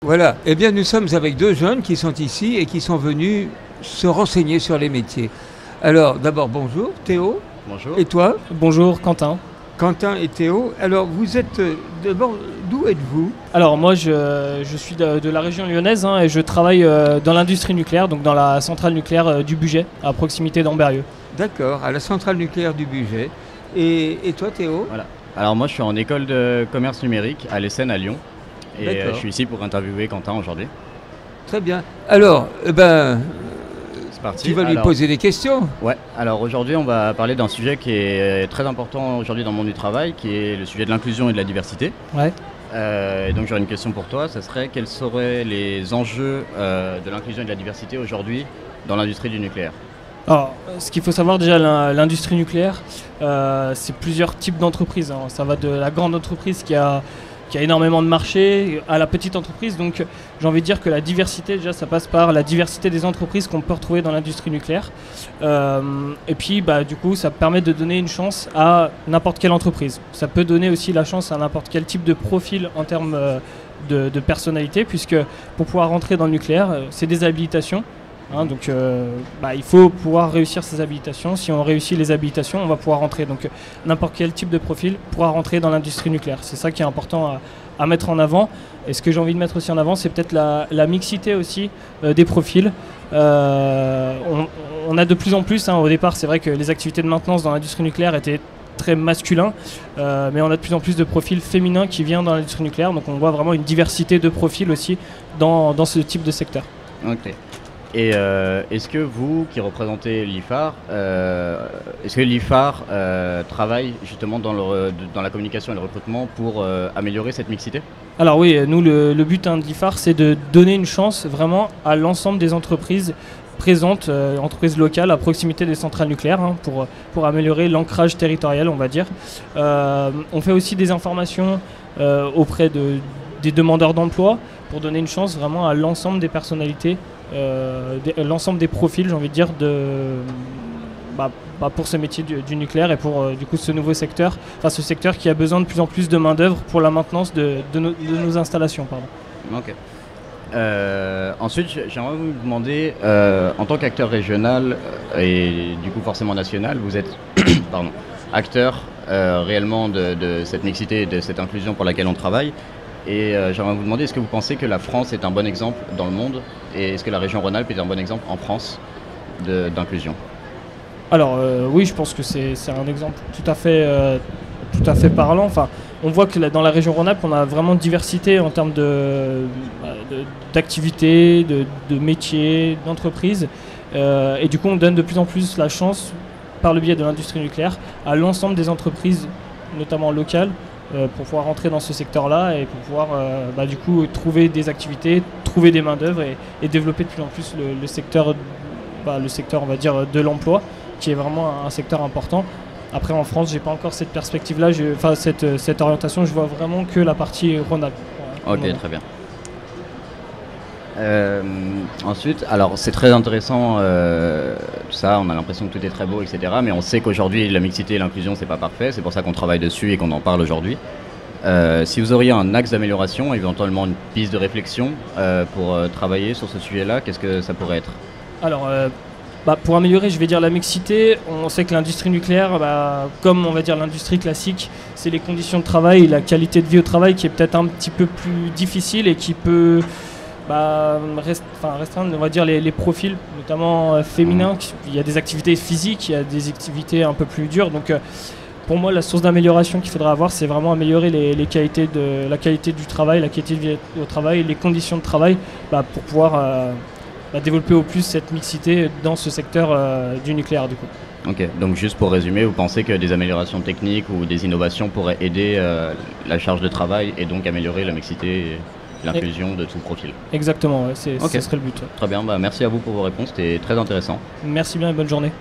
Voilà, eh bien nous sommes avec deux jeunes qui sont ici et qui sont venus se renseigner sur les métiers. Alors d'abord bonjour Théo. Bonjour. Et toi? Bonjour Quentin. Quentin et Théo. Alors vous êtes d'abord, d'où êtes-vous? Alors moi je suis de la région lyonnaise et je travaille dans l'industrie nucléaire, donc dans la centrale nucléaire du Bugey, à proximité d'Ambérieu. D'accord, à la centrale nucléaire du Bugey. Et toi Théo? Voilà. Alors moi je suis en école de commerce numérique à l'ESSEN à Lyon. Et D'accord. je suis ici pour interviewer Quentin aujourd'hui. Très bien. Alors, C'est parti. tu vas lui poser des questions? Ouais, alors aujourd'hui on va parler d'un sujet qui est très important aujourd'hui dans le monde du travail, qui est le sujet de l'inclusion et de la diversité. Ouais. Et donc j'aurais une question pour toi, ça serait quels seraient les enjeux de l'inclusion et de la diversité aujourd'hui dans l'industrie du nucléaire? Alors ce qu'il faut savoir déjà, l'industrie nucléaire, c'est plusieurs types d'entreprises. Ça va de la grande entreprise qui a énormément de marchés, à la petite entreprise. Donc j'ai envie de dire que la diversité, déjà, ça passe par la diversité des entreprises qu'on peut retrouver dans l'industrie nucléaire. Et puis du coup, ça permet de donner une chance à n'importe quelle entreprise. Ça peut donner aussi la chance à n'importe quel type de profil en termes de personnalité, puisque pour pouvoir rentrer dans le nucléaire, c'est des habilitations. Donc il faut pouvoir réussir ces habilitations. Si on réussit les habilitations, on va pouvoir rentrer. Donc n'importe quel type de profil pourra rentrer dans l'industrie nucléaire. C'est ça qui est important à mettre en avant. Et ce que j'ai envie de mettre aussi en avant, c'est peut-être la mixité aussi des profils. On a de plus en plus, au départ c'est vrai que les activités de maintenance dans l'industrie nucléaire étaient très masculins, mais on a de plus en plus de profils féminins qui viennent dans l'industrie nucléaire. Donc on voit vraiment une diversité de profils aussi dans ce type de secteur. Ok. Et est-ce que vous, qui représentez l'IFAR, est-ce que l'IFAR travaille justement dans la communication et le recrutement pour améliorer cette mixité? Alors oui, nous le but de l'IFAR, c'est de donner une chance vraiment à l'ensemble des entreprises présentes, entreprises locales à proximité des centrales nucléaires, pour améliorer l'ancrage territorial, on va dire. On fait aussi des informations auprès des demandeurs d'emploi pour donner une chance vraiment à l'ensemble des personnalités, l'ensemble des profils, j'ai envie de dire, pour ce métier du nucléaire et pour du coup ce nouveau secteur, ce secteur qui a besoin de plus en plus de main d'œuvre pour la maintenance de nos installations. Pardon. Ok. Ensuite, j'aimerais vous demander, en tant qu'acteur régional et du coup forcément national, vous êtes acteur réellement de cette mixité et de cette inclusion pour laquelle on travaille. Et j'aimerais vous demander, est-ce que vous pensez que la France est un bon exemple dans le monde, et est-ce que la région Rhône-Alpes est un bon exemple en France d'inclusion? Alors oui, je pense que c'est un exemple tout à fait parlant. On voit que dans la région Rhône-Alpes, on a vraiment de diversité en termes d'activités, de métiers, d'entreprises. Et du coup, on donne de plus en plus la chance, par le biais de l'industrie nucléaire, à l'ensemble des entreprises, notamment locales, pour pouvoir rentrer dans ce secteur-là et pour pouvoir du coup trouver des activités, trouver des main-d'œuvre et développer de plus en plus le secteur, on va dire, de l'emploi, qui est vraiment un secteur important. Après, en France, j'ai pas encore cette perspective-là, cette orientation. Je vois vraiment que la partie Rhône-Alpes. Ok, très bien. Ensuite, alors c'est très intéressant, tout ça, on a l'impression que tout est très beau, etc. Mais on sait qu'aujourd'hui, la mixité et l'inclusion, c'est pas parfait. C'est pour ça qu'on travaille dessus et qu'on en parle aujourd'hui. Si vous auriez un axe d'amélioration, éventuellement une piste de réflexion pour travailler sur ce sujet-là, qu'est-ce que ça pourrait être? Alors, pour améliorer, je vais dire la mixité. On sait que l'industrie nucléaire, comme on va dire l'industrie classique, c'est les conditions de travail, la qualité de vie au travail qui est peut-être un petit peu plus difficile et qui peut restreindre, on va dire, les profils, notamment féminins. Il y a des activités physiques, il y a des activités un peu plus dures. Donc pour moi, la source d'amélioration qu'il faudra avoir, c'est vraiment améliorer la qualité du travail, la qualité de vie au travail, les conditions de travail, pour pouvoir développer au plus cette mixité dans ce secteur du nucléaire du coup. Ok, donc juste pour résumer, vous pensez que des améliorations techniques ou des innovations pourraient aider la charge de travail et donc améliorer la mixité et l'inclusion de tout profil? Exactement, ce serait le but. Très bien, merci à vous pour vos réponses, c'était très intéressant. Merci bien et bonne journée.